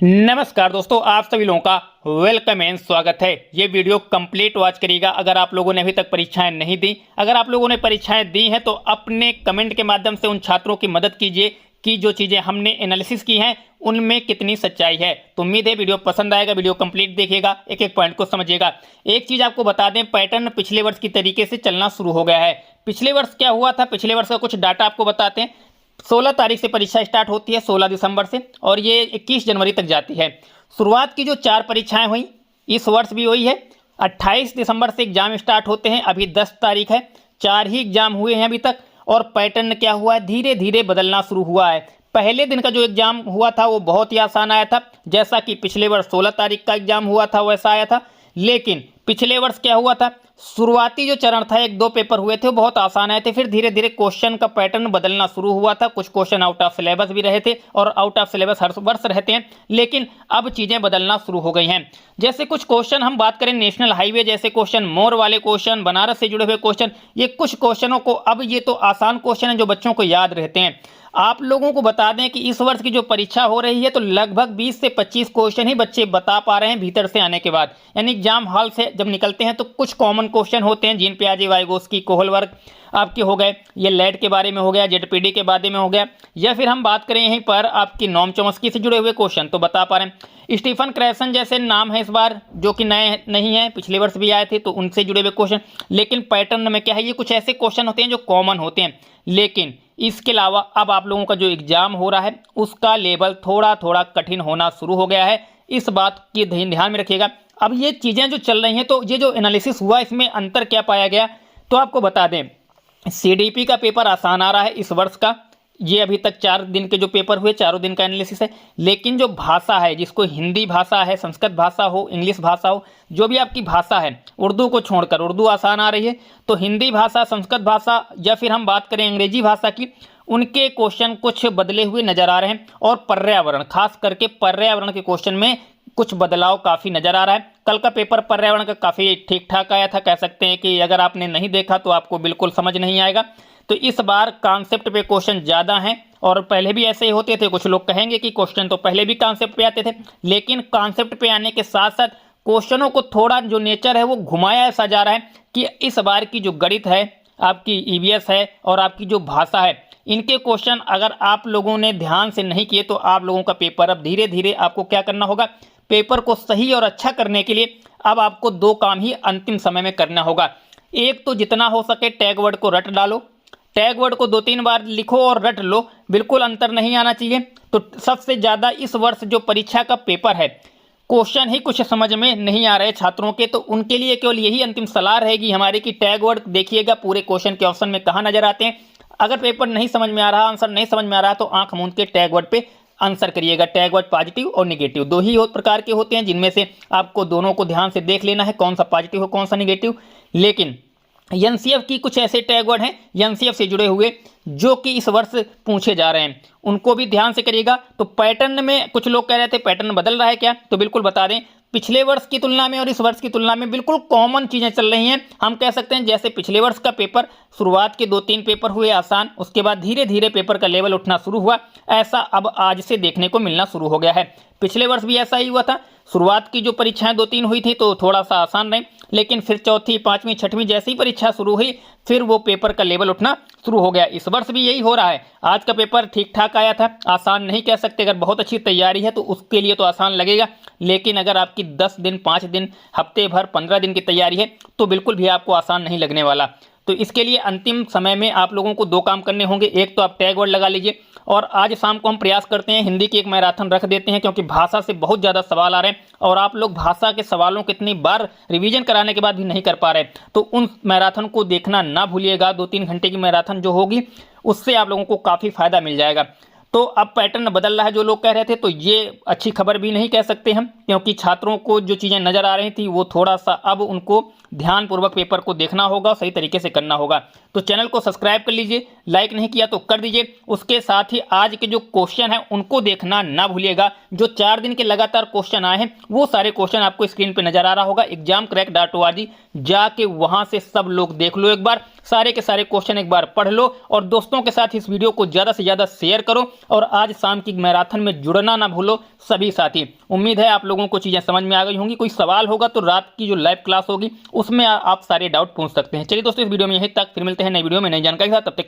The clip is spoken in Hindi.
नमस्कार दोस्तों, आप सभी लोगों का वेलकम एंड स्वागत है। ये वीडियो कंप्लीट वॉच करिएगा। अगर आप लोगों ने अभी तक परीक्षाएं नहीं दी, अगर आप लोगों ने परीक्षाएं दी हैं तो अपने कमेंट के माध्यम से उन छात्रों की मदद कीजिए कि जो चीज़ें हमने एनालिसिस की हैं उनमें कितनी सच्चाई है। तो उम्मीद है वीडियो पसंद आएगा। वीडियो कंप्लीट देखिएगा, एक एक पॉइंट को समझिएगा। एक चीज़ आपको बता दें, पैटर्न पिछले वर्ष की तरीके से चलना शुरू हो गया है। पिछले वर्ष क्या हुआ था, पिछले वर्ष का कुछ डाटा आपको बताते हैं। 16 तारीख से परीक्षा स्टार्ट होती है, 16 दिसंबर से, और ये 21 जनवरी तक जाती है। शुरुआत की जो 4 परीक्षाएं हुई इस वर्ष भी हुई है। 28 दिसंबर से एग्जाम स्टार्ट होते हैं, अभी 10 तारीख है। 4 ही एग्जाम हुए हैं अभी तक। और पैटर्न क्या हुआ है, धीरे धीरे बदलना शुरू हुआ है। पहले दिन का जो एग्जाम हुआ था वो बहुत ही आसान आया था, जैसा कि पिछले वर्ष 16 तारीख का एग्जाम हुआ था वैसा आया था। लेकिन पिछले वर्ष क्या हुआ था, शुरुआती जो चरण था, 1-2 पेपर हुए थे वो बहुत आसान आए थे। फिर धीरे धीरे क्वेश्चन का पैटर्न बदलना शुरू हुआ था। कुछ क्वेश्चन आउट ऑफ सिलेबस भी रहे थे, और आउट ऑफ सिलेबस हर वर्ष रहते हैं, लेकिन अब चीज़ें बदलना शुरू हो गई हैं। जैसे कुछ क्वेश्चन हम बात करें, नेशनल हाईवे जैसे क्वेश्चन, मोर वाले क्वेश्चन, बनारस से जुड़े हुए क्वेश्चन, ये कुछ क्वेश्चनों को अब ये तो आसान क्वेश्चन हैं जो बच्चों को याद रहते हैं। आप लोगों को बता दें कि इस वर्ष की जो परीक्षा हो रही है तो लगभग 20 से 25 क्वेश्चन ही बच्चे बता पा रहे हैं भीतर से आने के बाद। यानी एग्जाम हॉल से जब निकलते हैं तो कुछ कॉमन क्वेश्चन होते हैं, जीन पियाजे, वाइगोस्की, कोहल वर्ग आपके हो गए, ये लेड के बारे में हो गया, जेडपीडी के बारे में हो गया, या फिर हम बात करें यहीं पर आपकी नॉम चॉम्स्की से जुड़े हुए क्वेश्चन तो बता पा रहे हैं। स्टीफन क्रैसन जैसे नाम है इस बार, जो कि नए नहीं है, पिछले वर्ष भी आए थे, तो उनसे जुड़े हुए क्वेश्चन। लेकिन पैटर्न में क्या है, ये कुछ ऐसे क्वेश्चन होते हैं जो कॉमन होते हैं। लेकिन इसके अलावा अब आप लोगों का जो एग्जाम हो रहा है उसका लेवल थोड़ा थोड़ा कठिन होना शुरू हो गया है। इस बात की ध्यान में रखिएगा। अब ये चीज़ें जो चल रही हैं, तो ये जो एनालिसिस हुआ इसमें अंतर क्या पाया गया, तो आपको बता दें, सीडीपी का पेपर आसान आ रहा है इस वर्ष का। ये अभी तक 4 दिन के जो पेपर हुए, चारों दिन का एनालिसिस है। लेकिन जो भाषा है, जिसको हिंदी भाषा है, संस्कृत भाषा हो, इंग्लिश भाषा हो, जो भी आपकी भाषा है, उर्दू को छोड़कर, उर्दू आसान आ रही है, तो हिंदी भाषा, संस्कृत भाषा, या फिर हम बात करें अंग्रेजी भाषा की, उनके क्वेश्चन कुछ बदले हुए नजर आ रहे हैं। और पर्यावरण, खास करके पर्यावरण के क्वेश्चन में कुछ बदलाव काफ़ी नज़र आ रहा है। कल का पेपर पर्यावरण का काफ़ी ठीक ठाक आया था, कह सकते हैं कि अगर आपने नहीं देखा तो आपको बिल्कुल समझ नहीं आएगा। तो इस बार कॉन्सेप्ट पे क्वेश्चन ज़्यादा हैं, और पहले भी ऐसे ही होते थे। कुछ लोग कहेंगे कि क्वेश्चन तो पहले भी कॉन्सेप्ट पे आते थे, लेकिन कॉन्सेप्ट पे आने के साथ साथ क्वेश्चनों को थोड़ा जो नेचर है वो घुमाया ऐसा जा रहा है कि इस बार की जो गणित है, आपकी ईवीएस है, और आपकी जो भाषा है, इनके क्वेश्चन अगर आप लोगों ने ध्यान से नहीं किए तो आप लोगों का पेपर अब धीरे धीरे आपको क्या करना होगा, पेपर को सही और अच्छा करने के लिए अब आपको 2 काम ही अंतिम समय में करना होगा। एक तो जितना हो सके टैग वर्ड को रट डालो, टैग वर्ड को 2-3 बार लिखो और रट लो, बिल्कुल अंतर नहीं आना चाहिए। तो सबसे ज़्यादा इस वर्ष जो परीक्षा का पेपर है, क्वेश्चन ही कुछ समझ में नहीं आ रहे छात्रों के, तो उनके लिए केवल यही अंतिम सलाह रहेगी हमारी कि टैग वर्ड देखिएगा पूरे क्वेश्चन के ऑप्शन में कहाँ नजर आते हैं। अगर पेपर नहीं समझ में आ रहा, आंसर नहीं समझ में आ रहा, तो आंख मूंद के टैग वर्ड पे आंसर करिएगा। टैग वर्ड पॉजिटिव और निगेटिव 2 ही प्रकार के होते हैं, जिनमें से आपको दोनों को ध्यान से देख लेना है, कौन सा पॉजिटिव हो कौन सा निगेटिव। लेकिन एनसीएफ की कुछ ऐसे टैग वर्ड हैं एनसीएफ से जुड़े हुए जो कि इस वर्ष पूछे जा रहे हैं, उनको भी ध्यान से करिएगा। तो पैटर्न में कुछ लोग कह रहे थे पैटर्न बदल रहा है क्या, तो बिल्कुल बता दें, पिछले वर्ष की तुलना में और इस वर्ष की तुलना में बिल्कुल कॉमन चीज़ें चल रही हैं। हम कह सकते हैं जैसे पिछले वर्ष का पेपर, शुरुआत के 2-3 पेपर हुए आसान, उसके बाद धीरे धीरे पेपर का लेवल उठना शुरू हुआ, ऐसा अब आज से देखने को मिलना शुरू हो गया है। पिछले वर्ष भी ऐसा ही हुआ था, शुरुआत की जो परीक्षाएं 2-3 हुई थी तो थोड़ा सा आसान रही, लेकिन फिर चौथी, 5वीं, 6वीं जैसी परीक्षा शुरू हुई, फिर वो पेपर का लेवल उठना शुरू हो गया। इस वर्ष भी यही हो रहा है। आज का पेपर ठीक ठाक आया था, आसान नहीं कह सकते, अगर बहुत अच्छी तैयारी है तो उसके लिए तो आसान लगेगा, लेकिन अगर आपकी 10 दिन, 5 दिन, हफ्ते भर, 15 दिन की तैयारी है तो बिल्कुल भी आपको आसान नहीं लगने वाला। तो इसके लिए अंतिम समय में आप लोगों को 2 काम करने होंगे। एक तो आप टैग वर्ड लगा लीजिए, और आज शाम को हम प्रयास करते हैं हिंदी की एक मैराथन रख देते हैं, क्योंकि भाषा से बहुत ज़्यादा सवाल आ रहे हैं और आप लोग भाषा के सवालों को इतनी बार रिवीजन कराने के बाद भी नहीं कर पा रहे। तो उन मैराथन को देखना ना भूलिएगा। 2-3 घंटे की मैराथन जो होगी उससे आप लोगों को काफ़ी फ़ायदा मिल जाएगा। तो अब पैटर्न बदल रहा है जो लोग कह रहे थे, तो ये अच्छी खबर भी नहीं कह सकते हम, क्योंकि छात्रों को जो चीज़ें नज़र आ रही थी वो थोड़ा सा अब उनको ध्यानपूर्वक पेपर को देखना होगा, सही तरीके से करना होगा। तो चैनल को सब्सक्राइब कर लीजिए, लाइक नहीं किया तो कर दीजिए। उसके साथ ही आज के जो क्वेश्चन हैं उनको देखना ना भूलिएगा। जो 4 दिन के लगातार क्वेश्चन आए हैं वो सारे क्वेश्चन आपको स्क्रीन पे नजर आ रहा होगा। examcrack.org जाके वहां से सब लोग देख लो, एक बार सारे के सारे क्वेश्चन एक बार पढ़ लो और दोस्तों के साथ इस वीडियो को ज्यादा से ज्यादा शेयर करो। और आज शाम की मैराथन में जुड़ना ना भूलो सभी साथी। उम्मीद है आप लोगों को चीजें समझ में आ गई होंगी। कोई सवाल होगा तो रात की जो लाइव क्लास होगी उसमें आप सारे डाउट पूछ सकते हैं। चलिए दोस्तों, इस वीडियो में यहीं तक, फिर मिलते हैं नई वीडियो में नई जानकारी के साथ। तब तक